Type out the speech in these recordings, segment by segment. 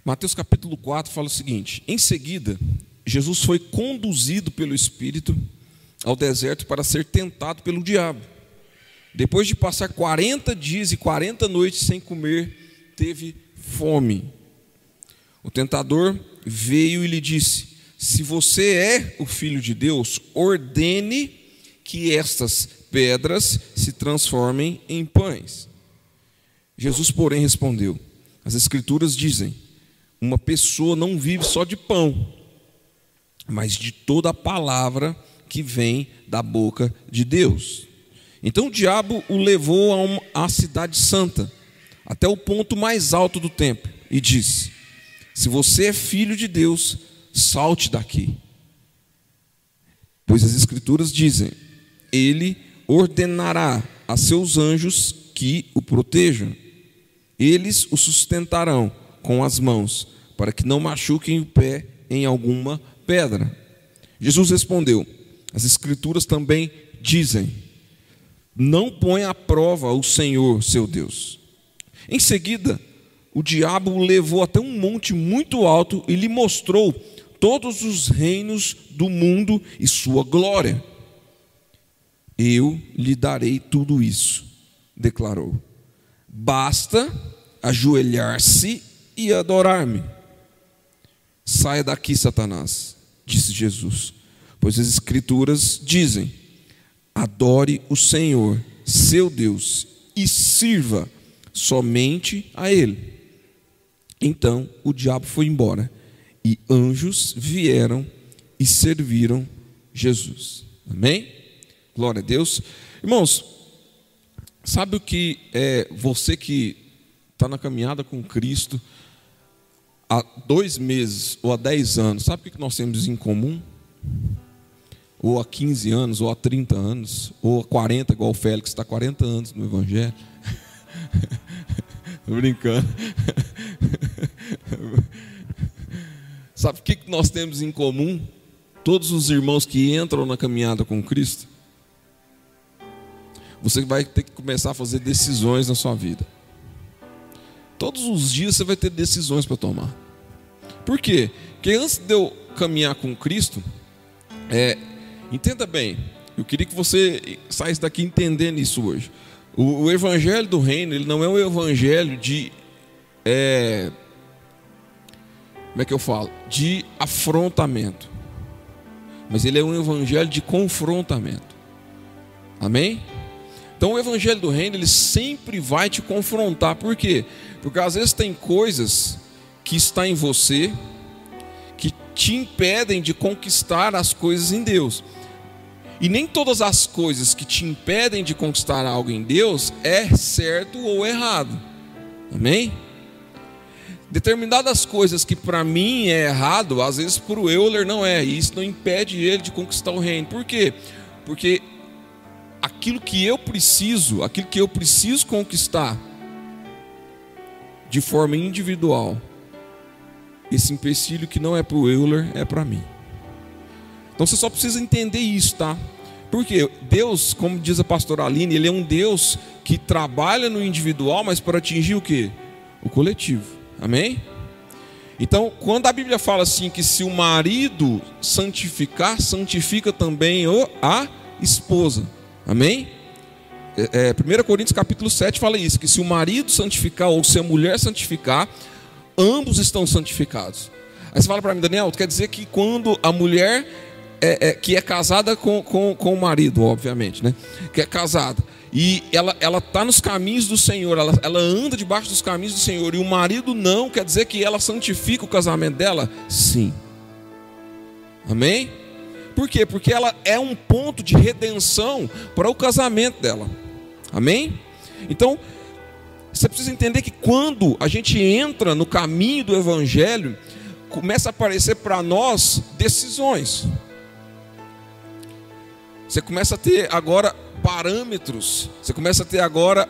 Mateus capítulo 4 fala o seguinte: em seguida, Jesus foi conduzido pelo Espírito ao deserto para ser tentado pelo diabo. Depois de passar 40 dias e 40 noites sem comer, teve fome. O tentador veio e lhe disse: se você é o Filho de Deus, ordene que estas pedras se transformem em pães. Jesus, porém, respondeu: as Escrituras dizem, uma pessoa não vive só de pão, mas de toda a palavra que vem da boca de Deus. Então o diabo o levou à cidade santa, até o ponto mais alto do templo, e disse: se você é filho de Deus, salte daqui. Pois as Escrituras dizem, ele ordenará a seus anjos que o protejam. Eles o sustentarão com as mãos, para que não machuquem o pé em alguma pedra. Jesus respondeu: as Escrituras também dizem, não põe à prova o Senhor, seu Deus. Em seguida, o diabo o levou até um monte muito alto e lhe mostrou todos os reinos do mundo e sua glória. Eu lhe darei tudo isso, declarou. Basta ajoelhar-se e adorar-me. Saia daqui, Satanás, disse Jesus, pois as Escrituras dizem, adore o Senhor, seu Deus, e sirva somente a Ele. Então o diabo foi embora, e anjos vieram e serviram Jesus. Amém? Glória a Deus. Irmãos, sabe o que é você que está na caminhada com Cristo há 2 meses ou há 10 anos, sabe o que nós temos em comum? Ou há 15 anos, ou há 30 anos, ou há 40, igual o Félix, está há 40 anos no Evangelho. Estou brincando. Sabe o que nós temos em comum? Todos os irmãos que entram na caminhada com Cristo, você vai ter que começar a fazer decisões na sua vida. Todos os dias você vai ter decisões para tomar. Por quê? Porque antes de eu caminhar com Cristo, entenda bem, eu queria que você saísse daqui entendendo isso hoje. O evangelho do reino, ele não é um evangelho de como é que eu falo? De afrontamento. Mas ele é um evangelho de confrontamento. Amém? Então o evangelho do reino, ele sempre vai te confrontar. Por quê? Porque às vezes tem coisas que estão em você que te impedem de conquistar as coisas em Deus. E nem todas as coisas que te impedem de conquistar algo em Deus é certo ou errado. Amém? Determinadas coisas que para mim é errado, às vezes para o Euler não é. E isso não impede ele de conquistar o reino. Por quê? Porque aquilo que eu preciso conquistar de forma individual, esse empecilho que não é para o Euler, é para mim. Então você só precisa entender isso, tá? Porque Deus, como diz a pastora Aline, Ele é um Deus que trabalha no individual, mas para atingir o quê? O coletivo. Amém? Então, quando a Bíblia fala assim, que se o marido santificar, santifica também a esposa. Amém? 1 Coríntios capítulo 7 fala isso, que se o marido santificar ou se a mulher santificar, ambos estão santificados. Aí você fala para mim, Daniel, quer dizer que quando a mulher que é casada com o marido, obviamente, né? Que é casada, e ela está nos caminhos do Senhor, ela anda debaixo dos caminhos do Senhor, e o marido não, quer dizer que ela santifica o casamento dela? Sim. Amém? Por quê? Porque ela é um ponto de redenção para o casamento dela. Amém? Então, você precisa entender que quando a gente entra no caminho do Evangelho, começa a aparecer para nós decisões. Você começa a ter agora parâmetros, você começa a ter agora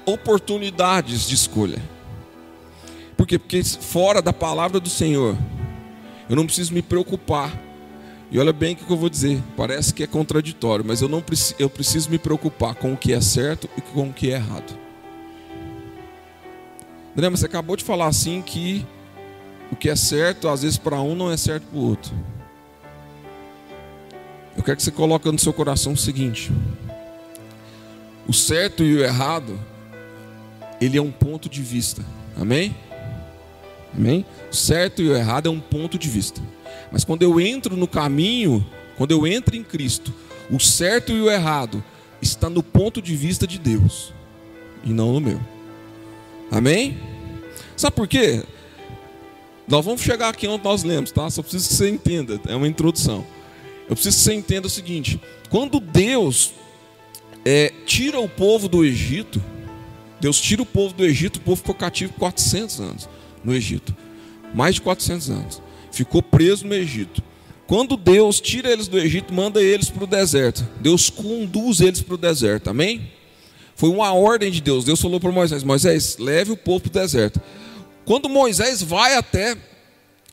oportunidades de escolha. Por quê? Porque fora da palavra do Senhor, eu não preciso me preocupar E olha bem o que eu vou dizer, parece que é contraditório, mas eu preciso me preocupar com o que é certo e com o que é errado. André, mas você acabou de falar assim que o que é certo, às vezes para um não é certo para o outro. Eu quero que você coloque no seu coração o seguinte: o certo e o errado, ele é um ponto de vista. Amém? Amém? O certo e o errado é um ponto de vista. Mas quando eu entro no caminho, quando eu entro em Cristo, o certo e o errado está no ponto de vista de Deus e não no meu. Amém? Sabe por quê? Nós vamos chegar aqui onde nós lemos, tá? Só preciso que você entenda, é uma introdução. Eu preciso que você entenda o seguinte: quando Deus tira o povo do Egito, Deus tira o povo do Egito, o povo ficou cativo 400 anos no Egito. Mais de 400 anos. Ficou preso no Egito. Quando Deus tira eles do Egito, manda eles para o deserto. Deus conduz eles para o deserto, amém? Foi uma ordem de Deus. Deus falou para Moisés: Moisés, leve o povo para o deserto. Quando Moisés vai até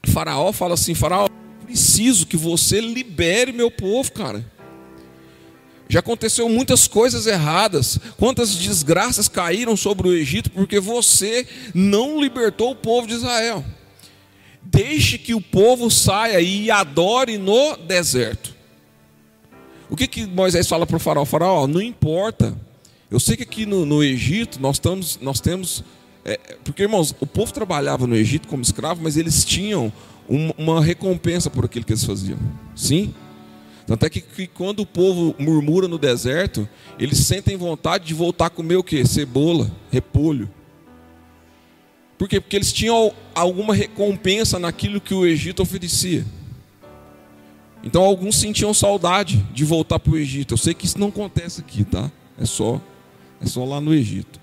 Faraó, fala assim: Faraó, preciso que você libere meu povo, cara. Já aconteceu muitas coisas erradas. Quantas desgraças caíram sobre o Egito porque você não libertou o povo de Israel. Deixe que o povo saia e adore no deserto. O que Moisés fala para o Faraó? Faraó, não importa. Eu sei que aqui no Egito nós temos... porque, irmãos, o povo trabalhava no Egito como escravo, mas eles tinham uma recompensa por aquilo que eles faziam. Sim? Tanto é que quando o povo murmura no deserto, eles sentem vontade de voltar a comer o quê? Cebola, repolho. Por quê? Porque eles tinham alguma recompensa naquilo que o Egito oferecia. Então alguns sentiam saudade de voltar para o Egito. Eu sei que isso não acontece aqui, tá? É só lá no Egito.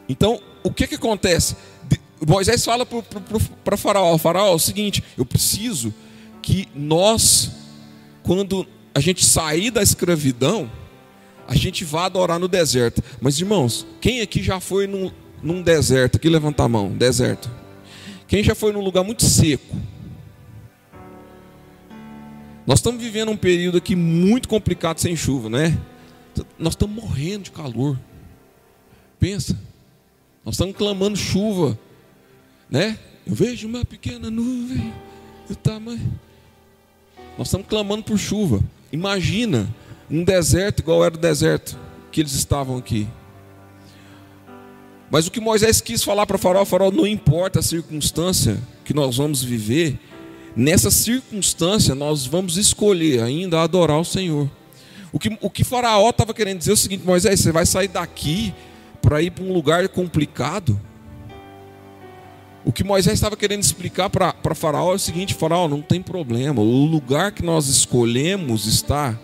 Então, o que acontece? Moisés fala para Faraó: Faraó, é o seguinte, eu preciso que nós, quando a gente sair da escravidão, a gente vá adorar no deserto. Mas, irmãos, quem aqui já foi num deserto? Aqui levanta a mão, deserto. Quem já foi num lugar muito seco? Nós estamos vivendo um período aqui muito complicado sem chuva, né? Nós estamos morrendo de calor. Pensa, nós estamos clamando chuva, né? Eu vejo uma pequena nuvem do tamanho. Nós estamos clamando por chuva. Imagina um deserto igual era o deserto que eles estavam aqui. Mas o que Moisés quis falar para Faraó: Faraó, não importa a circunstância que nós vamos viver, nessa circunstância nós vamos escolher ainda adorar o Senhor. O que Faraó estava querendo dizer é o seguinte: Moisés, você vai sair daqui para ir para um lugar complicado? O que Moisés estava querendo explicar para Faraó é o seguinte: Faraó, não tem problema, o lugar que nós escolhemos estar,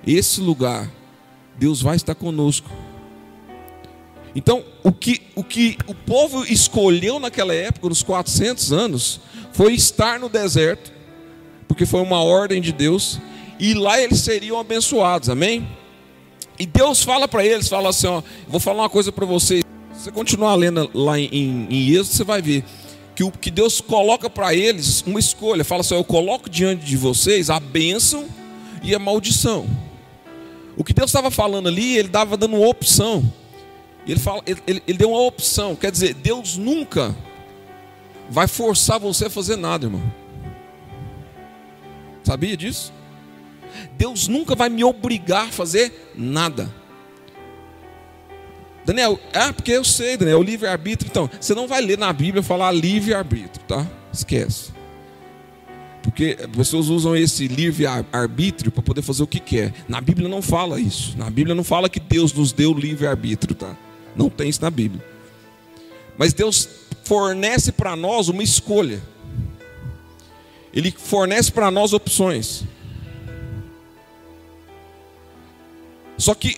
esse lugar, Deus vai estar conosco. Então, o que o povo escolheu naquela época, nos 400 anos, foi estar no deserto, porque foi uma ordem de Deus, e lá eles seriam abençoados, amém? E Deus fala para eles, fala assim, ó, vou falar uma coisa para vocês. Se você continuar lendo lá em Êxodo, você vai ver que Deus coloca para eles uma escolha. Fala assim, eu coloco diante de vocês a bênção e a maldição. O que Deus estava falando ali, Ele estava dando uma opção. Ele deu uma opção. Quer dizer, Deus nunca vai forçar você a fazer nada, irmão. Sabia disso? Deus nunca vai me obrigar a fazer nada. Daniel, porque eu sei, Daniel, o livre-arbítrio. Então, você não vai ler na Bíblia falar livre-arbítrio, tá? Esquece. Porque as pessoas usam esse livre-arbítrio para poder fazer o que quer. Na Bíblia não fala isso. Na Bíblia não fala que Deus nos deu livre-arbítrio, tá? Não tem isso na Bíblia. Mas Deus fornece para nós uma escolha. Ele fornece para nós opções. Só que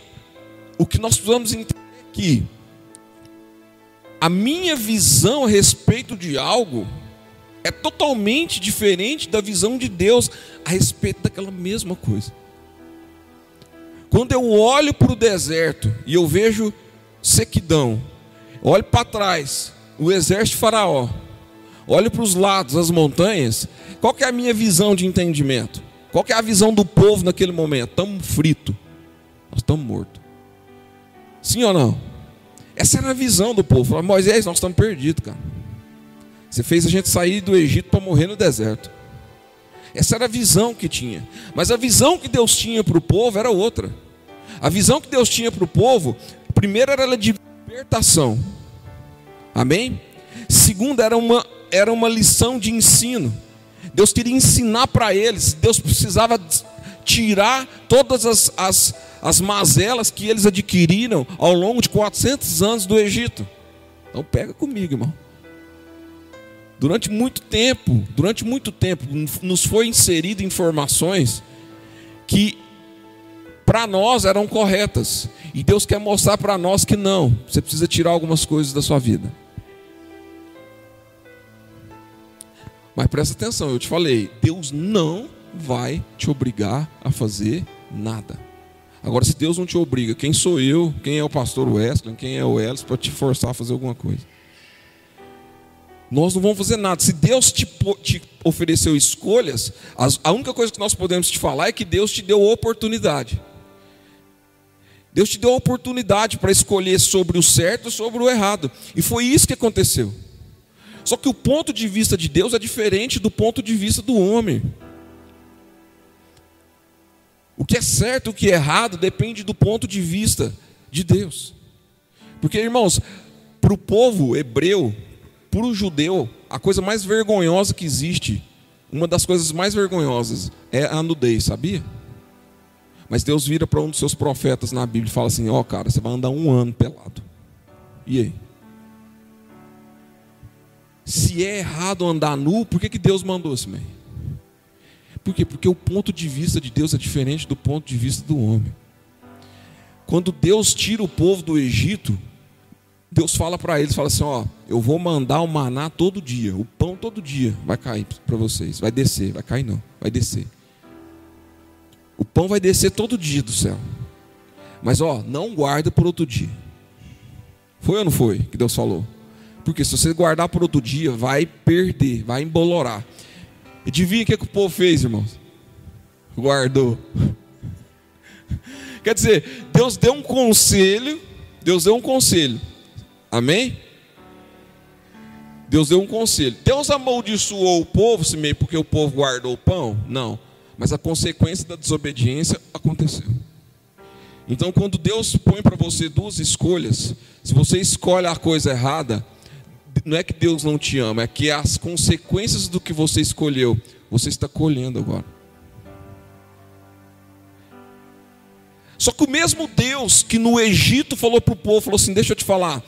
o que nós precisamos entender é que a minha visão a respeito de algo é totalmente diferente da visão de Deus a respeito daquela mesma coisa. Quando eu olho para o deserto e eu vejo sequidão, olho para trás, o exército de Faraó, olho para os lados, as montanhas, qual que é a minha visão de entendimento? Qual que é a visão do povo naquele momento? Estamos fritos, nós estamos mortos. Sim ou não? Essa era a visão do povo. Falava, Moisés, nós estamos perdidos, cara. Você fez a gente sair do Egito para morrer no deserto. Essa era a visão que tinha. Mas a visão que Deus tinha para o povo era outra. A visão que Deus tinha para o povo, primeiro era ela de libertação. Amém? Segundo, era uma lição de ensino. Deus queria ensinar para eles. Deus precisava tirar todas as mazelas que eles adquiriram ao longo de 400 anos do Egito. Então pega comigo, irmão. Durante muito tempo, nos foi inserido informações que para nós eram corretas. E Deus quer mostrar para nós que não. Você precisa tirar algumas coisas da sua vida. Mas presta atenção, eu te falei, Deus não vai te obrigar a fazer nada. Agora, se Deus não te obriga, quem sou eu, quem é o pastor Wesley, quem é o Elis, para te forçar a fazer alguma coisa? Nós não vamos fazer nada. Se Deus te ofereceu escolhas, a única coisa que nós podemos te falar é que Deus te deu oportunidade. Deus te deu a oportunidade para escolher sobre o certo e sobre o errado. E foi isso que aconteceu. Só que o ponto de vista de Deus é diferente do ponto de vista do homem. O que é certo e o que é errado depende do ponto de vista de Deus. Porque, irmãos, para o povo hebreu, para o judeu, a coisa mais vergonhosa que existe, uma das coisas mais vergonhosas, é a nudez, sabia? Mas Deus vira para um dos seus profetas na Bíblia e fala assim, ó, cara, você vai andar 1 ano pelado. E aí? Se é errado andar nu, por que Deus mandou isso, meio? Por quê? Porque o ponto de vista de Deus é diferente do ponto de vista do homem. Quando Deus tira o povo do Egito, Deus fala para eles, fala assim, ó, eu vou mandar o maná todo dia, o pão todo dia vai cair para vocês, vai descer, vai cair não, vai descer. O pão vai descer todo dia do céu. Mas ó, não guarda por outro dia. Foi ou não foi que Deus falou? Porque se você guardar por outro dia, vai perder, vai embolorar. E adivinha o que o povo fez, irmãos? Guardou. Quer dizer, Deus deu um conselho. Amém? Deus deu um conselho. Deus amaldiçoou o povo, porque o povo guardou o pão? Não. Mas a consequência da desobediência aconteceu. Então, quando Deus põe para você 2 escolhas, se você escolhe a coisa errada, não é que Deus não te ama, é que as consequências do que você escolheu, você está colhendo agora. Só que o mesmo Deus que no Egito falou para o povo, falou assim, deixa eu te falar,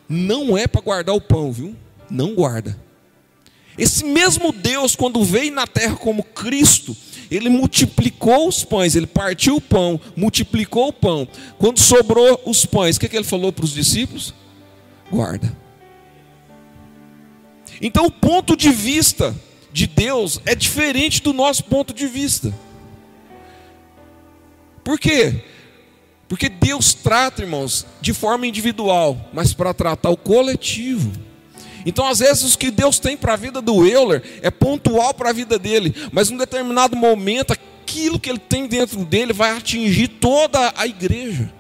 não é para guardar o pão, viu? Não guarda. Esse mesmo Deus, quando veio na terra como Cristo, Ele multiplicou os pães, Ele partiu o pão, multiplicou o pão. Quando sobrou os pães, o que Ele falou para os discípulos? Guarda. Então o ponto de vista de Deus é diferente do nosso ponto de vista. Por quê? Porque Deus trata, irmãos, de forma individual, mas para tratar o coletivo. Então às vezes o que Deus tem para a vida do Euler é pontual para a vida dele, mas em um determinado momento aquilo que ele tem dentro dele vai atingir toda a igreja.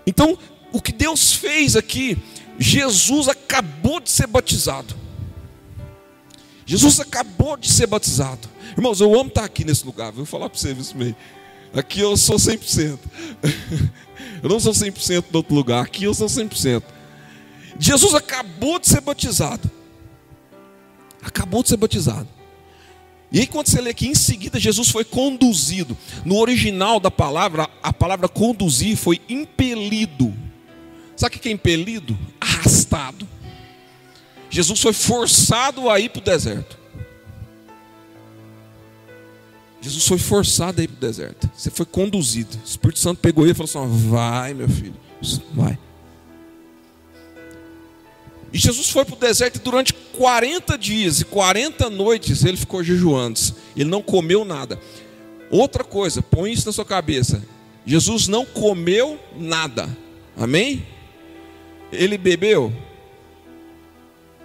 Então o que Deus fez aqui, Jesus acabou de ser batizado. Jesus acabou de ser batizado. Irmãos, eu amo estar aqui nesse lugar, vou falar para vocês isso meio. Aqui eu sou 100%. Eu não sou 100% em outro lugar, aqui eu sou 100%. Jesus acabou de ser batizado. Acabou de ser batizado. E aí quando você lê aqui, em seguida Jesus foi conduzido. No original da palavra, a palavra conduzir foi impelido. Sabe o que é impelido? Arrastado. Jesus foi forçado a ir para o deserto. Jesus foi forçado a ir para o deserto. Você foi conduzido. O Espírito Santo pegou ele e falou assim, vai meu filho, vai. E Jesus foi para o deserto e durante 40 dias e 40 noites ele ficou jejuando. Ele não comeu nada. Outra coisa, põe isso na sua cabeça. Jesus não comeu nada. Amém? ele bebeu?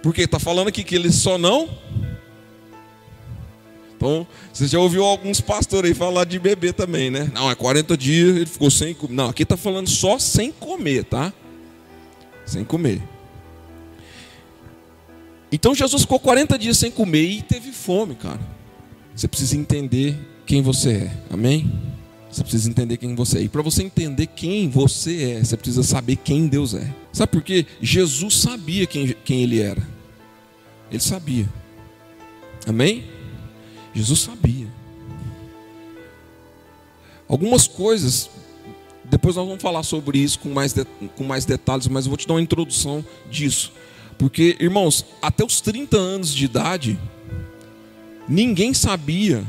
Porque está falando aqui que ele só não. Então, você já ouviu alguns pastores aí falar de beber também, né? Não, é 40 dias, ele ficou sem comer. Não, aqui está falando só sem comer, tá? Sem comer. Então Jesus ficou 40 dias sem comer e teve fome, cara. Você precisa entender quem você é, amém? Você precisa entender quem você é. E para você entender quem você é, você precisa saber quem Deus é. Sabe por quê? Jesus sabia quem ele era. Ele sabia. Amém? Jesus sabia. Algumas coisas, depois nós vamos falar sobre isso com mais detalhes, mas eu vou te dar uma introdução disso. Porque, irmãos, até os 30 anos de idade, ninguém sabia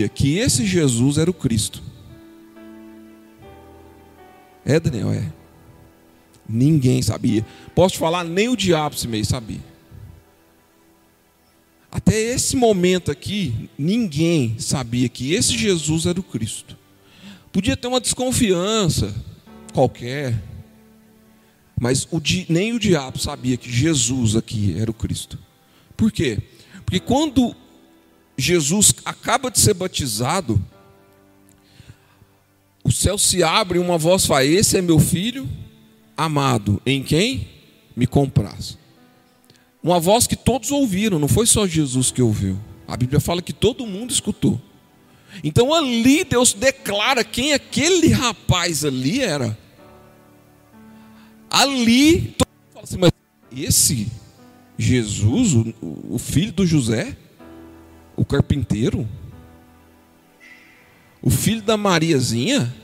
que esse Jesus era o Cristo. É, Daniel, é. Ninguém sabia. Posso te falar, nem o diabo esse mês sabia. Até esse momento aqui, ninguém sabia que esse Jesus era o Cristo. Podia ter uma desconfiança qualquer, mas nem o diabo sabia que Jesus aqui era o Cristo. Por quê? Porque quando Jesus acaba de ser batizado, o céu se abre e uma voz fala: esse é meu filho amado, em quem me compraz. Uma voz que todos ouviram, não foi só Jesus que ouviu. A Bíblia fala que todo mundo escutou. Então ali Deus declara quem aquele rapaz ali era. Ali, todo mundo fala assim: mas esse Jesus, o filho do José, o carpinteiro, o filho da Mariazinha?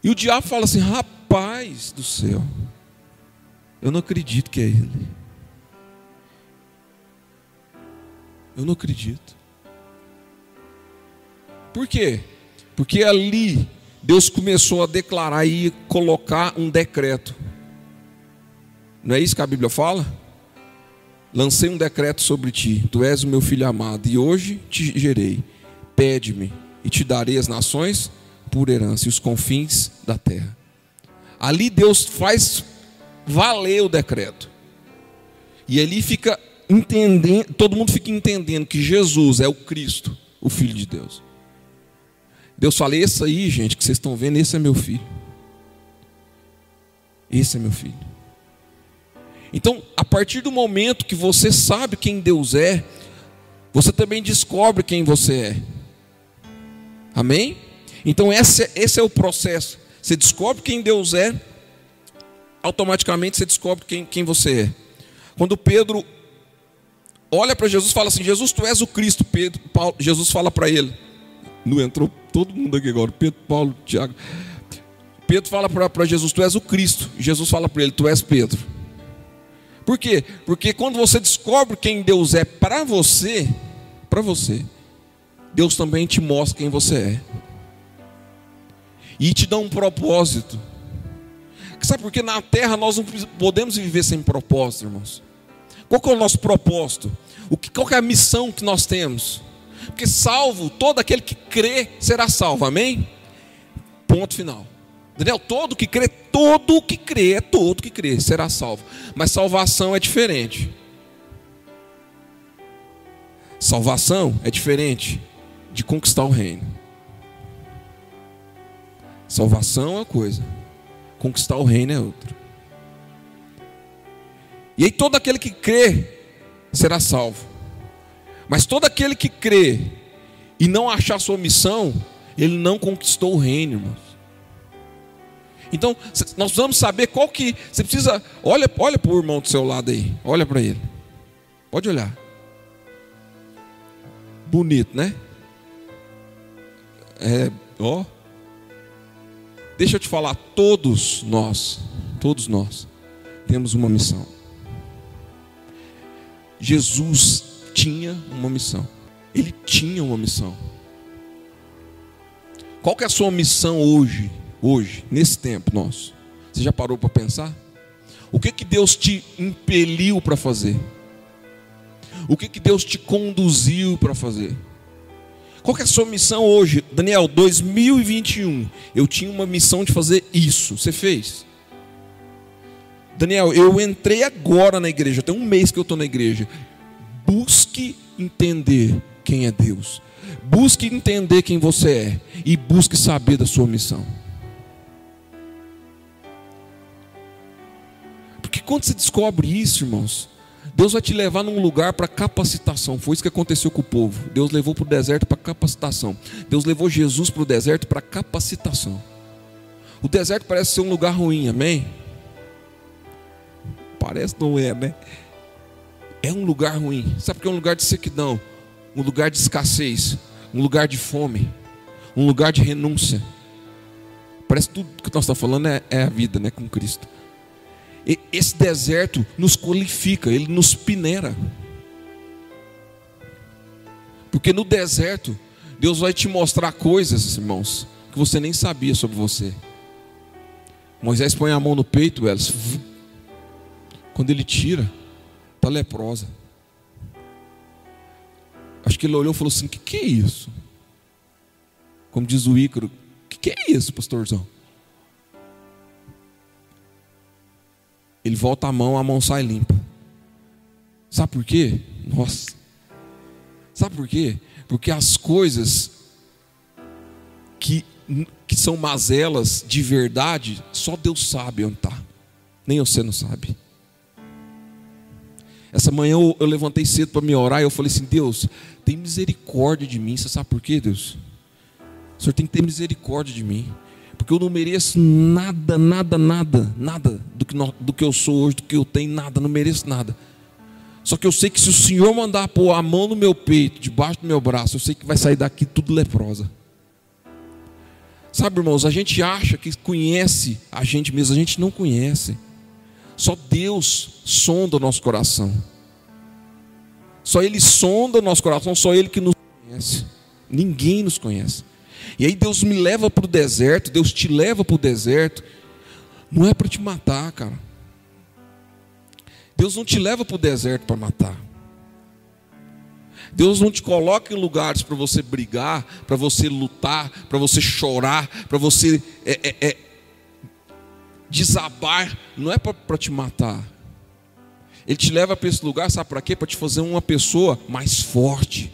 E o diabo fala assim: rapaz do céu, eu não acredito que é ele. Eu não acredito. Por quê? Porque ali Deus começou a declarar e colocar um decreto. Não é isso que a Bíblia fala? Lancei um decreto sobre ti, tu és o meu filho amado, e hoje te gerei. Pede-me e te darei as nações por herança e os confins da terra. Ali Deus faz valer o decreto. E ali fica entendendo, todo mundo fica entendendo que Jesus é o Cristo, o Filho de Deus. Deus fala: esse aí, gente, que vocês estão vendo, esse é meu filho. Esse é meu filho. Então, a partir do momento que você sabe quem Deus é, você também descobre quem você é. Amém? Então esse é o processo. Você descobre quem Deus é, automaticamente você descobre quem você é. Quando Pedro olha para Jesus e fala assim: Jesus, tu és o Cristo. Jesus fala para ele, não entrou todo mundo aqui agora, Pedro, Paulo, Tiago. Pedro fala para Jesus: tu és o Cristo. Jesus fala para ele: tu és Pedro. Por quê? Porque quando você descobre quem Deus é para você, Deus também te mostra quem você é. E te dá um propósito. Sabe por que na terra nós não podemos viver sem propósito, irmãos? Qual que é o nosso propósito? Qual que é a missão que nós temos? Porque salvo, todo aquele que crê será salvo, amém? Ponto final. Daniel, todo que crê será salvo. Mas salvação é diferente. Salvação é diferente de conquistar o reino. Salvação é uma coisa, conquistar o reino é outra. E aí todo aquele que crê será salvo. Mas todo aquele que crê e não achar sua missão, ele não conquistou o reino, irmãos. Então, nós vamos saber qual que... Você precisa... Olha para o irmão do seu lado aí. Olha para ele. Pode olhar. Bonito, né? Deixa eu te falar, todos nós temos uma missão. Jesus tinha uma missão. Ele tinha uma missão. Qual que é a sua missão hoje, nesse tempo nosso? Você já parou para pensar? O que Deus te impeliu para fazer? O que Deus te conduziu para fazer? Qual que é a sua missão hoje? Daniel, 2021, eu tinha uma missão de fazer isso. Você fez? Daniel, eu entrei agora na igreja, tem um mês que eu estou na igreja. Busque entender quem é Deus. Busque entender quem você é. E busque saber da sua missão. Porque quando você descobre isso, irmãos, Deus vai te levar num lugar para capacitação. Foi isso que aconteceu com o povo. Deus levou para o deserto para capacitação. Deus levou Jesus para o deserto para capacitação. O deserto parece ser um lugar ruim, amém? Parece, não é, né? É um lugar ruim. Sabe porque é um lugar de sequidão, um lugar de escassez, um lugar de fome, um lugar de renúncia. Parece que tudo que nós estamos falando é a vida, né, com Cristo. E esse deserto nos qualifica, ele nos peneira. Porque no deserto, Deus vai te mostrar coisas, irmãos, que você nem sabia sobre você. Moisés põe a mão no peito, elas, quando ele tira, está leprosa. Acho que ele olhou e falou assim: que é isso? Como diz o Ícaro, que é isso, pastorzão? Ele volta a mão sai limpa. Sabe por quê? Nossa. Sabe por quê? Porque as coisas que são mazelas de verdade, só Deus sabe onde está. Nem você não sabe. Essa manhã eu levantei cedo para me orar e eu falei assim: Deus, tem misericórdia de mim. Você sabe por quê, Deus? O Senhor tem que ter misericórdia de mim. Porque eu não mereço nada do que eu sou hoje, do que eu tenho, nada, não mereço nada. Só que eu sei que se o Senhor mandar pôr a mão no meu peito, debaixo do meu braço, eu sei que vai sair daqui tudo leprosa. Sabe, irmãos, a gente acha que conhece a gente mesmo, a gente não conhece. Só Deus sonda o nosso coração. Só Ele sonda o nosso coração, só Ele que nos conhece. Ninguém nos conhece. E aí Deus me leva para o deserto, Deus te leva para o deserto, não é para te matar, cara. Deus não te leva para o deserto para matar. Deus não te coloca em lugares para você brigar, para você lutar, para você chorar, para você desabar. Não é para te matar. Ele te leva para esse lugar, sabe para quê? Para te fazer uma pessoa mais forte,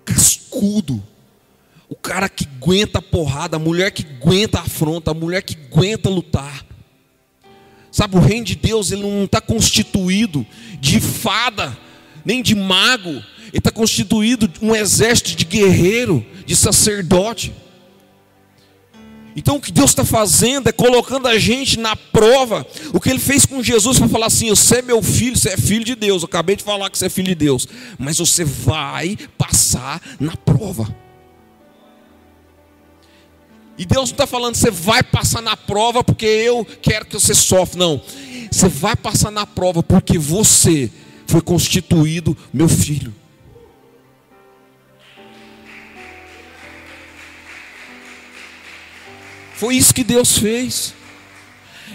cascudo, o cara que aguenta a porrada, a mulher que aguenta a afronta, a mulher que aguenta lutar. Sabe, o reino de Deus, ele não está constituído de fada, nem de mago. Ele está constituído de um exército de guerreiro, de sacerdote. Então o que Deus está fazendo é colocando a gente na prova. O que Ele fez com Jesus para falar assim: você é meu filho, você é filho de Deus. Eu acabei de falar que você é filho de Deus, mas você vai passar na prova. E Deus não está falando você vai passar na prova porque eu quero que você sofra. Não, você vai passar na prova porque você foi constituído meu filho. Foi isso que Deus fez.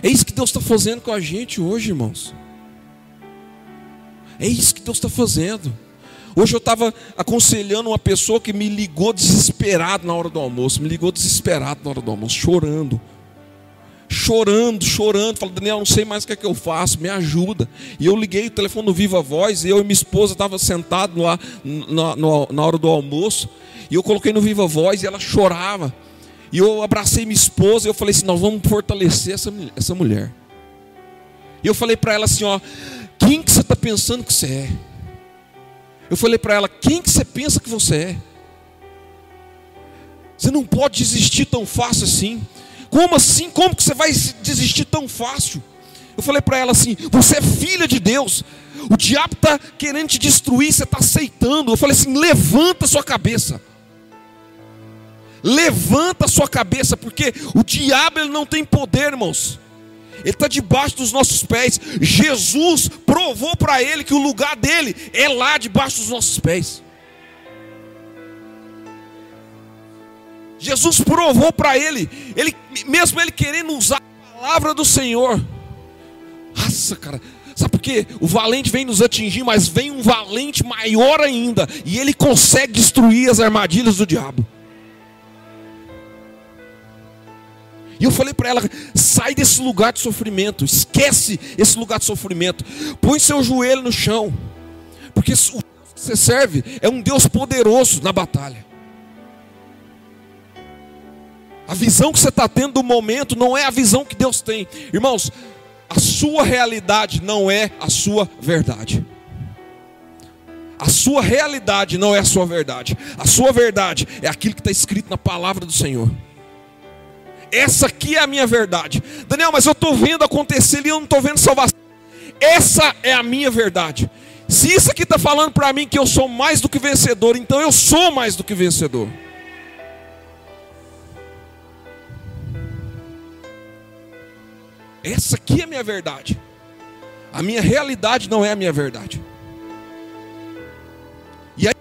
É isso que Deus está fazendo com a gente hoje, irmãos. É isso que Deus está fazendo. Hoje eu estava aconselhando uma pessoa que me ligou desesperado na hora do almoço. Me ligou desesperado na hora do almoço, chorando. Falei: Daniel, não sei mais o que é que eu faço, me ajuda. E eu liguei o telefone no Viva Voz, e eu e minha esposa estavam sentados lá na hora do almoço. E eu coloquei no Viva Voz e ela chorava. E eu abracei minha esposa e eu falei assim: nós vamos fortalecer essa mulher. E eu falei para ela assim: ó, quem que você está pensando que você é? Eu falei para ela: quem que você pensa que você é? Você não pode desistir tão fácil assim. Como assim? Como que você vai desistir tão fácil? Eu falei para ela assim: você é filha de Deus. O diabo está querendo te destruir, você está aceitando. Eu falei assim: levanta sua cabeça. Levanta a sua cabeça, porque o diabo, ele não tem poder, irmãos. Ele está debaixo dos nossos pés. Jesus provou para ele que o lugar dele é lá debaixo dos nossos pés. Jesus provou para ele, mesmo ele querendo usar a palavra do Senhor. Nossa, cara, sabe por quê? O valente vem nos atingir, mas vem um valente maior ainda, e ele consegue destruir as armadilhas do diabo. E eu falei para ela: sai desse lugar de sofrimento, esquece esse lugar de sofrimento, põe seu joelho no chão, porque o Deus que você serve é um Deus poderoso na batalha. A visão que você está tendo do momento não é a visão que Deus tem. Irmãos, a sua realidade não é a sua verdade. A sua realidade não é a sua verdade. A sua verdade é aquilo que está escrito na palavra do Senhor. Essa aqui é a minha verdade. Daniel, mas eu estou vendo acontecer ali, eu não estou vendo salvação. Essa é a minha verdade. Se isso aqui está falando para mim que eu sou mais do que vencedor, então eu sou mais do que vencedor. Essa aqui é a minha verdade. A minha realidade não é a minha verdade. E aí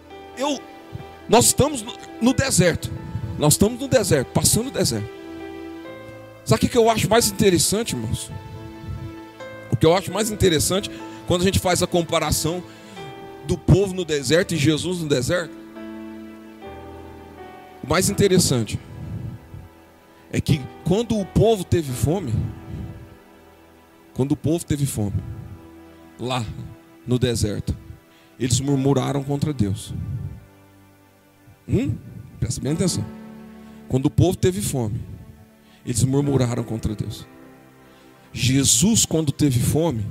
nós estamos no deserto. Nós estamos no deserto, passando o deserto. Sabe o que eu acho mais interessante, irmãos? O que eu acho mais interessante quando a gente faz a comparação do povo no deserto e Jesus no deserto. O mais interessante é que quando o povo teve fome, lá no deserto, eles murmuraram contra Deus. Presta bem atenção. Quando o povo teve fome, eles murmuraram contra Deus. Jesus, quando teve fome,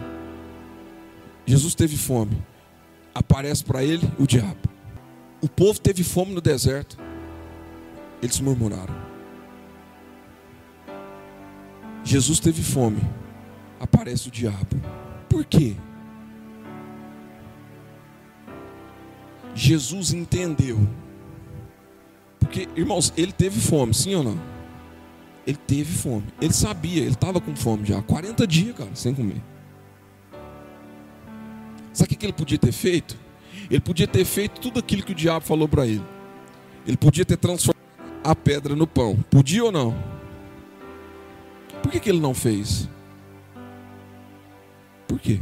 aparece para ele o diabo. O povo teve fome no deserto, eles murmuraram. Jesus teve fome, aparece o diabo. Por quê? Jesus entendeu. Porque, irmãos, ele teve fome, sim ou não? Ele teve fome. Ele sabia, ele estava com fome já. 40 dias, cara, sem comer. Sabe o que ele podia ter feito? Ele podia ter feito tudo aquilo que o diabo falou para ele. Ele podia ter transformado a pedra no pão. Podia ou não? Por que ele não fez? Por quê?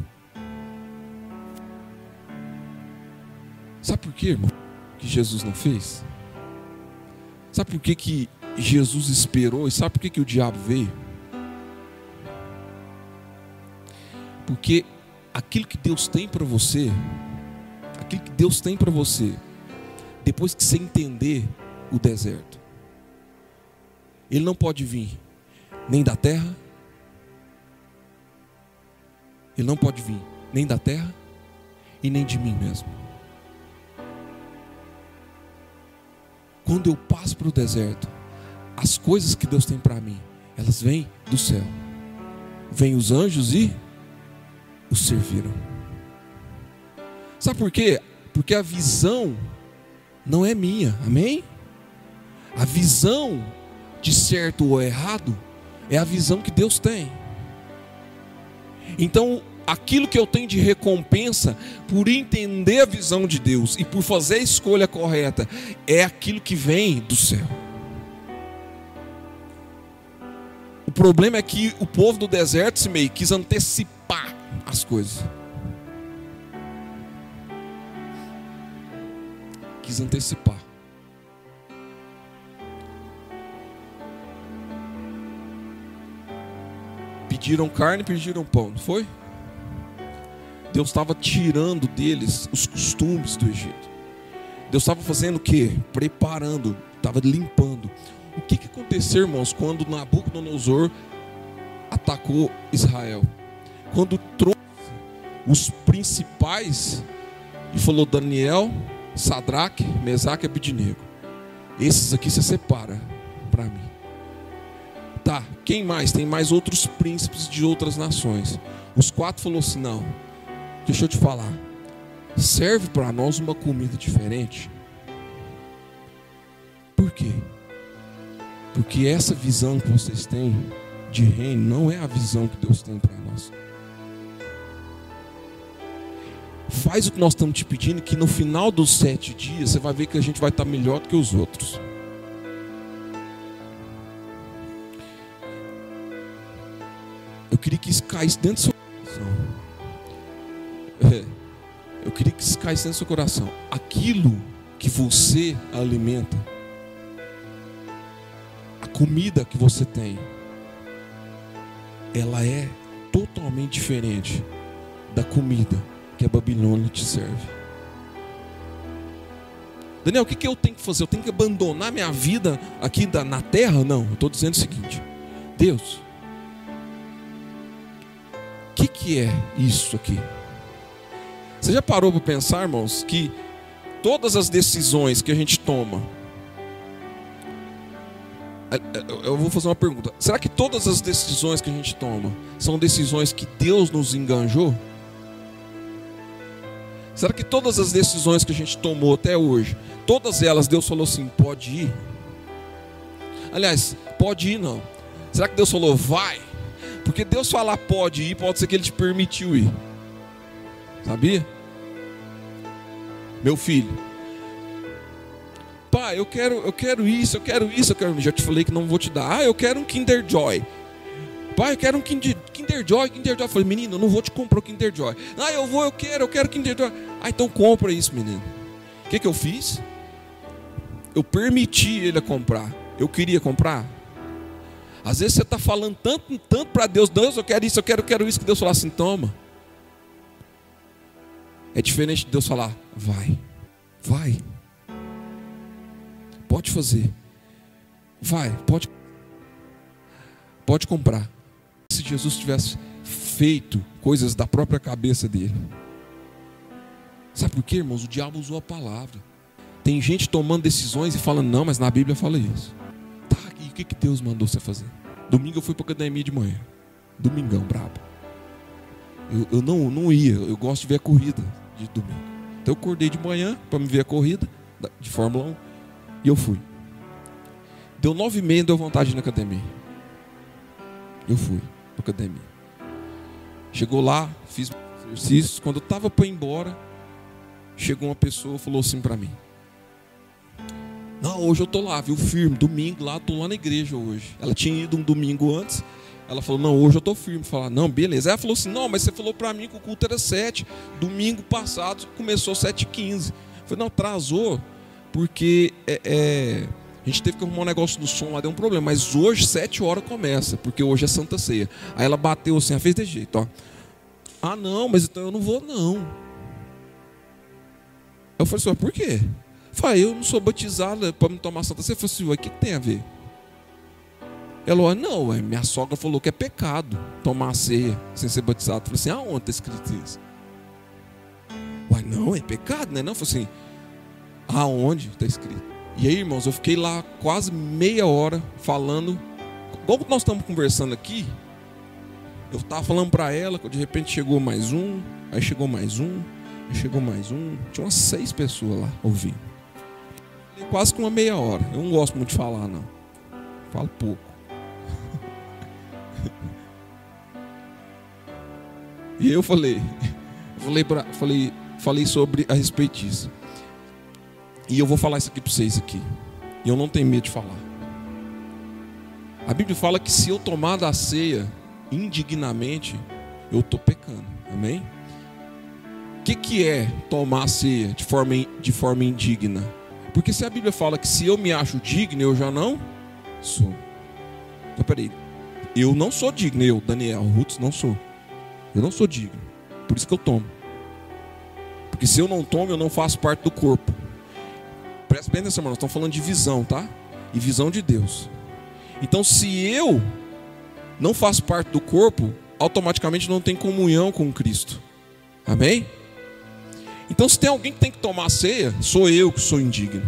Sabe por quê, irmão, que Jesus não fez? Sabe por que Jesus esperou? E sabe por que o diabo veio? Porque aquilo que Deus tem para você, depois que você entender o deserto, ele não pode vir nem da terra, ele não pode vir nem da terra e nem de mim mesmo. Quando eu passo para o deserto, as coisas que Deus tem para mim, elas vêm do céu. Vêm os anjos e os serviram. Sabe por quê? Porque a visão não é minha, amém? A visão de certo ou errado é a visão que Deus tem. Então, aquilo que eu tenho de recompensa por entender a visão de Deus e por fazer a escolha correta é aquilo que vem do céu. O problema é que o povo do deserto quis antecipar as coisas. Quis antecipar. Pediram carne, pediram pão, não foi? Deus estava tirando deles os costumes do Egito. Deus estava fazendo o quê? Preparando, estava limpando. O que aconteceu, irmãos, quando Nabucodonosor atacou Israel? Quando trouxe os principais e falou: Daniel, Sadraque, Mesaque e Abednego, esses aqui você separa para mim. Tá, quem mais? Tem mais outros príncipes de outras nações. Os 4 falaram assim: não, deixa eu te falar, serve para nós uma comida diferente. Por quê? Porque essa visão que vocês têm de reino não é a visão que Deus tem para nós. Faz o que nós estamos te pedindo, que no final dos 7 dias você vai ver que a gente vai estar melhor do que os outros. Eu queria que isso caísse dentro do seu coração. Eu queria que isso caísse dentro do seu coração. Aquilo que você alimenta, a comida que você tem, ela é totalmente diferente da comida que a Babilônia te serve. Daniel, o que eu tenho que fazer? Eu tenho que abandonar minha vida aqui na terra? Não, eu estou dizendo o seguinte: Deus, o que é isso aqui? Você já parou para pensar, irmãos, que todas as decisões que a gente toma, eu vou fazer uma pergunta: será que todas as decisões que a gente toma são decisões que Deus nos enganjou? Será que todas as decisões que a gente tomou até hoje, todas elas Deus falou assim, pode ir? Aliás, pode ir não. Será que Deus falou, vai? Porque Deus falar pode ir, pode ser que Ele te permitiu ir. Sabia? Meu filho, pai, eu quero isso. Já te falei que não vou te dar. Eu quero um Kinder Joy. Pai, eu quero um Kinder Joy. Eu falei, menino, eu não vou te comprar o Kinder Joy. Eu quero Kinder Joy. Então compra isso, menino. O que eu fiz? Eu permiti ele a comprar. Eu queria comprar. Às vezes você está falando tanto para Deus, Deus, eu quero isso, que Deus fala assim, toma. É diferente de Deus falar, vai. Pode fazer. Pode comprar. Se Jesus tivesse feito coisas da própria cabeça dele. Sabe por quê, irmãos? O diabo usou a palavra. Tem gente tomando decisões e falando, não, mas na Bíblia fala isso. Tá, e o que Deus mandou você fazer? Domingo eu fui para a academia de manhã. Domingão, brabo. Eu não ia, eu gosto de ver a corrida de domingo. Então eu acordei de manhã para me ver a corrida de Fórmula 1 e eu fui. Deu 9h30, deu vontade de ir na academia. Eu fui para a academia. Chegou lá, fiz exercícios. Quando eu estava para ir embora, chegou uma pessoa e falou assim para mim, não, hoje eu estou lá, viu, firme, domingo lá, estou lá na igreja hoje. Ela tinha ido um domingo antes. Ela falou, não, hoje eu estou firme. Falar, não, beleza. Ela falou assim, não, mas você falou para mim que o culto era 7. Domingo passado começou 7h15. Eu falei, não, atrasou, porque a gente teve que arrumar um negócio do som lá, deu um problema. Mas hoje, 7 horas começa, porque hoje é Santa Ceia. Aí ela bateu assim, ela fez de jeito, ó. Ah, não, mas então eu não vou, não. Eu falei assim, mas por quê? Eu falei, eu não sou batizado para me tomar Santa Ceia. Eu falei assim, o que tem a ver? Ela falou, não, minha sogra falou que é pecado tomar a ceia sem ser batizado. Eu falei assim, aonde está escrito isso? Uai, não, é pecado, né? Não, eu falei assim, aonde está escrito? E aí, irmãos, eu fiquei lá quase meia hora falando, igual que nós estamos conversando aqui. Eu estava falando para ela, de repente chegou mais um, aí chegou mais um, aí chegou mais um. Tinha umas 6 pessoas lá ouvindo. Quase que uma meia hora. Eu não gosto muito de falar, não. Falo pouco. E eu falei sobre a respeito disso. E eu vou falar isso aqui para vocês aqui. E eu não tenho medo de falar. A Bíblia fala que se eu tomar da ceia indignamente, eu estou pecando. Amém? O que é tomar a ceia de forma indigna? Porque se a Bíblia fala que se eu me acho digno, eu já não sou. Então, peraí. Eu não sou digno, eu, Daniel Rutz, não sou. Eu não sou digno. Por isso que eu tomo. Porque se eu não tomo, eu não faço parte do corpo. Presta bem atenção, nós estamos falando de visão, tá? E visão de Deus. Então, se eu não faço parte do corpo, automaticamente não tem comunhão com Cristo. Amém? Então, se tem alguém que tem que tomar a ceia, sou eu que sou indigno.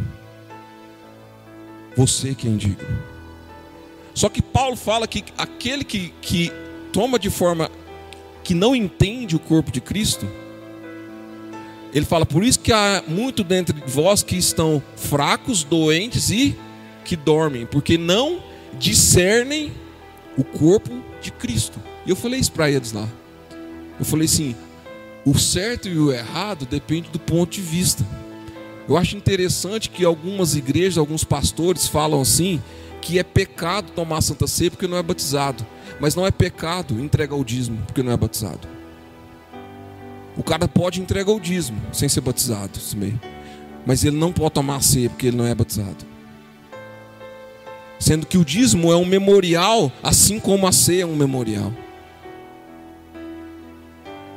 Você que é indigno. Só que Paulo fala que aquele que toma de forma que não entende o corpo de Cristo, ele fala, por isso que há muito dentre vós que estão fracos, doentes e que dormem, porque não discernem o corpo de Cristo. E eu falei isso para eles lá. Eu falei assim, o certo e o errado depende do ponto de vista. Eu acho interessante que algumas igrejas, alguns pastores falam assim, que é pecado tomar Santa Ceia porque não é batizado. Mas não é pecado entregar o dízimo porque não é batizado. O cara pode entregar o dízimo sem ser batizado, mas ele não pode tomar a ceia porque ele não é batizado. Sendo que o dízimo é um memorial, assim como a ceia é um memorial.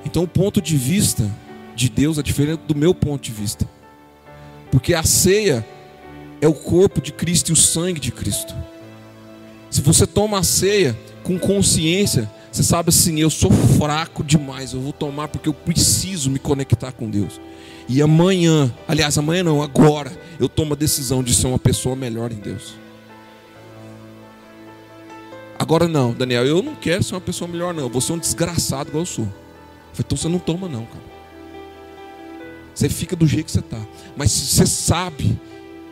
Então o ponto de vista de Deus é diferente do meu ponto de vista. Porque a ceia é o corpo de Cristo e o sangue de Cristo. Se você toma a ceia com consciência, você sabe assim, eu sou fraco demais, eu vou tomar porque eu preciso me conectar com Deus. E amanhã, aliás, amanhã não, agora, eu tomo a decisão de ser uma pessoa melhor em Deus. Agora não, Daniel, eu não quero ser uma pessoa melhor não, eu vou ser um desgraçado igual eu sou. Eu falei, então você não toma não, cara. Você fica do jeito que você está. Mas se você sabe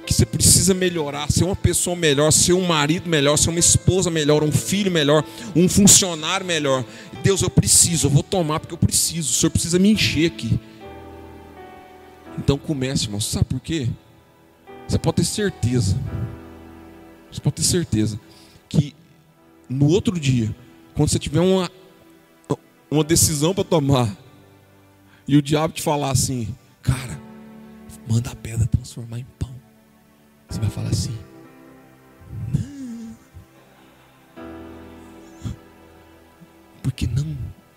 que você precisa melhorar, ser uma pessoa melhor, ser um marido melhor, ser uma esposa melhor, um filho melhor, um funcionário melhor. Deus, eu preciso, eu vou tomar porque eu preciso. O Senhor precisa me encher aqui. Então comece, irmão. Sabe por quê? Você pode ter certeza. Você pode ter certeza que no outro dia, quando você tiver uma decisão para tomar, e o diabo te falar assim, cara, manda a pedra transformar em pão. Você vai falar assim, não. Porque não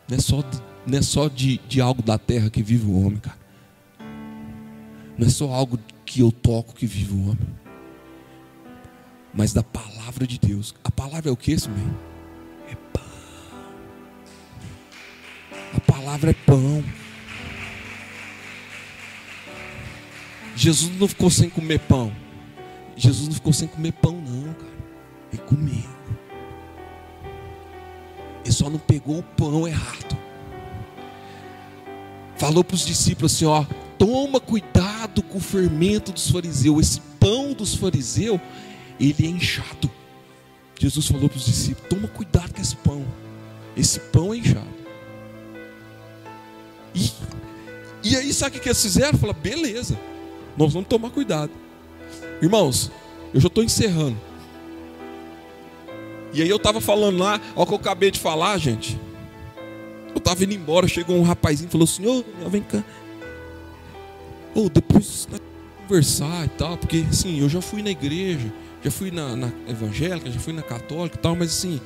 é só de algo da terra que vive o homem, cara. Não é só algo que eu toco que vive o homem. Mas da palavra de Deus. A palavra é o que, Simei? É pão. A palavra é pão. Jesus não ficou sem comer pão. Jesus não ficou sem comer pão não, cara. Ele comeu. Ele só não pegou o pão errado. Falou para os discípulos assim, ó, toma cuidado com o fermento dos fariseus. Esse pão dos fariseus, ele é inchado. Jesus falou para os discípulos, toma cuidado com esse pão. Esse pão é inchado. E aí sabe o que eles fizeram? Falaram, beleza, nós vamos tomar cuidado. Irmãos, eu já estou encerrando. E aí eu estava falando lá, olha o que eu acabei de falar, gente. Eu estava indo embora, chegou um rapazinho e falou assim, ô, vem cá. Ô, depois nós vamos conversar e tal, porque assim, eu já fui na igreja, já fui na evangélica, já fui na católica e tal, mas assim,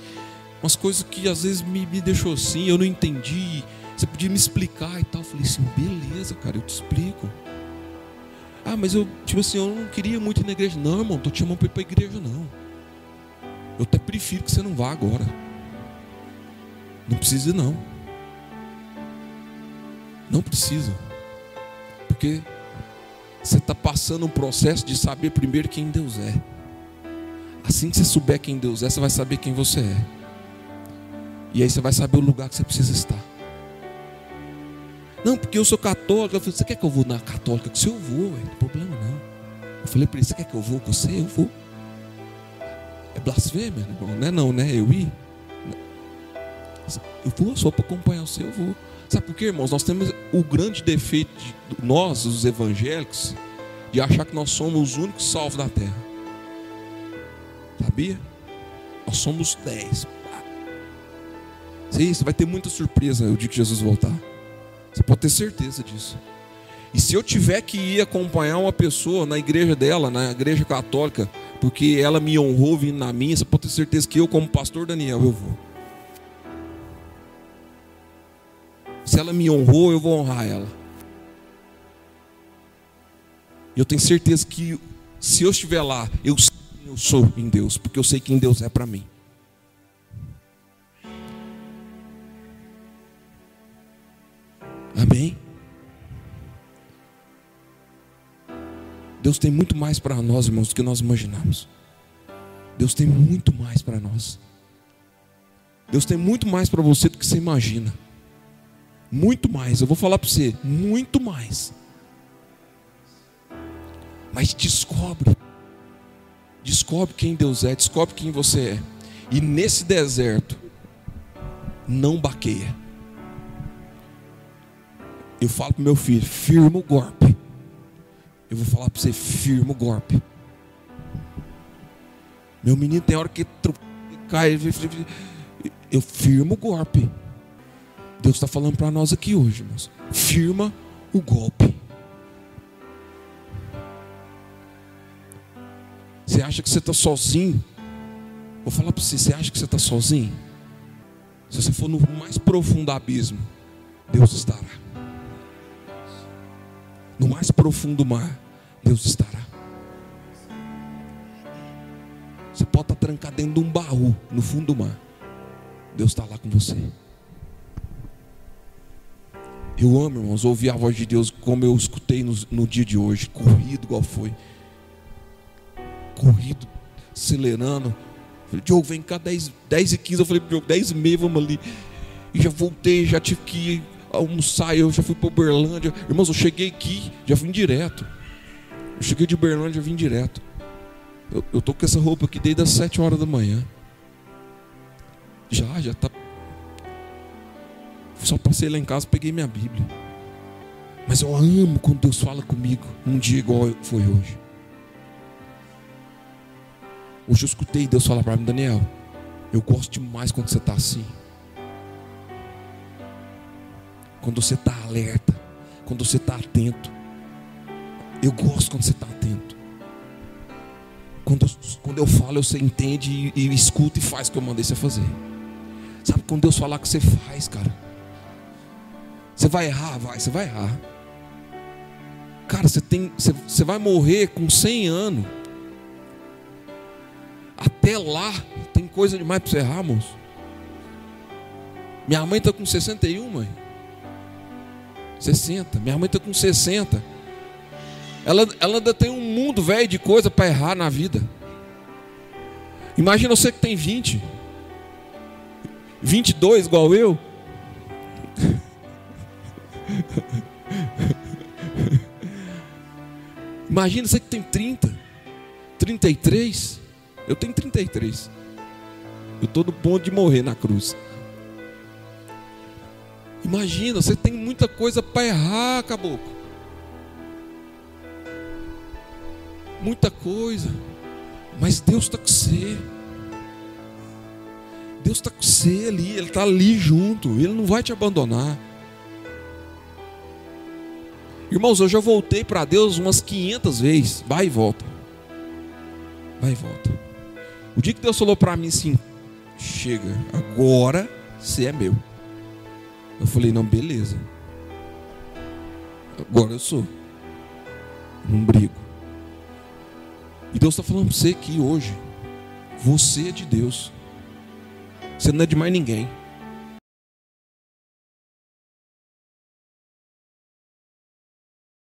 umas coisas que às vezes me deixou assim, eu não entendi, você podia me explicar e tal. Eu falei assim, beleza, cara, eu te explico. Ah, mas eu, tipo assim, eu não queria muito ir na igreja. Não, irmão, não estou te chamando para ir para a igreja, não. Eu até prefiro que você não vá agora. Não precisa não. Não precisa. Porque você está passando um processo de saber primeiro quem Deus é. Assim que você souber quem Deus é, você vai saber quem você é. E aí você vai saber o lugar que você precisa estar. Não, porque eu sou católico. Eu falei, você quer que eu vou na católica? Se eu vou, não tem problema não. Eu falei para ele, você quer que eu vou com você? Eu vou. É blasfêmia, irmão? Não é não, né? Eu ir? Eu vou só para acompanhar você, eu vou. Sabe por quê, irmãos? Nós temos o grande defeito de nós, os evangélicos, de achar que nós somos os únicos salvos da terra. Sabia? Nós somos 10. Sim, você vai ter muita surpresa o dia que Jesus voltar. Você pode ter certeza disso. E se eu tiver que ir acompanhar uma pessoa na igreja dela, na igreja católica, porque ela me honrou vindo na minha, você pode ter certeza que eu, como pastor Daniel, eu vou. Se ela me honrou, eu vou honrar ela. E eu tenho certeza que se eu estiver lá, eu sou em Deus, porque eu sei quem Deus é para mim. Amém? Deus tem muito mais para nós, irmãos, do que nós imaginamos. Deus tem muito mais para nós. Deus tem muito mais para você do que você imagina. Muito mais, eu vou falar para você, muito mais. Mas descobre quem Deus é, descobre quem você é. E nesse deserto, não baqueia. Eu falo para meu filho, firma o golpe. Eu vou falar para você, firma o golpe. Meu menino tem hora que cai, eu firmo o golpe. Deus está falando para nós aqui hoje, irmãos. Firma o golpe. Você acha que você está sozinho? Vou falar para você, você acha que você está sozinho? Se você for no mais profundo abismo, Deus estará. No mais profundo mar, Deus estará. Você pode estar trancado dentro de um baú no fundo do mar, Deus está lá com você. Eu amo, irmãos, ouvir a voz de Deus como eu escutei no dia de hoje, corrido igual foi. Corrido, acelerando. Falei, Diogo, vem cá, 10h15. Eu falei, Diogo, 10h30, vamos ali. E já voltei, já tive que ir almoçar. Eu já fui para Uberlândia. Irmãos, eu cheguei aqui, já vim direto. Eu cheguei de Uberlândia, já vim direto. Eu estou com essa roupa aqui desde as 7 horas da manhã. Já está. Só passei lá em casa, peguei minha Bíblia. Mas eu amo quando Deus fala comigo um dia igual foi hoje. Hoje eu escutei Deus falar para mim, Daniel, eu gosto demais quando você está assim. Quando você está alerta, quando você está atento. Eu gosto quando você está atento. Quando eu falo, você entende e escuta e faz o que eu mandei você fazer. Sabe quando Deus falar que você faz, cara? Você vai errar? Você vai errar. Cara, você vai morrer com 100 anos. Até lá, tem coisa demais para você errar, moço. Minha mãe está com 61, mãe. 60. Minha mãe está com 60. Ela ainda tem um mundo velho de coisa para errar na vida. Imagina você que tem 20. 22 igual eu. Imagina você que tem 30, 33. Eu tenho 33. Eu estou no ponto de morrer na cruz. Imagina, você tem muita coisa para errar, caboclo. Muita coisa. Mas Deus está com você. Deus está com você ali. Ele está ali junto. Ele não vai te abandonar. Irmãos, eu já voltei para Deus umas 500 vezes. Vai e volta. Vai e volta. O dia que Deus falou para mim assim, chega, agora você é meu. Eu falei, não, beleza. Agora eu sou. Não brigo. E Deus está falando para você aqui hoje. Você é de Deus. Você não é de mais ninguém.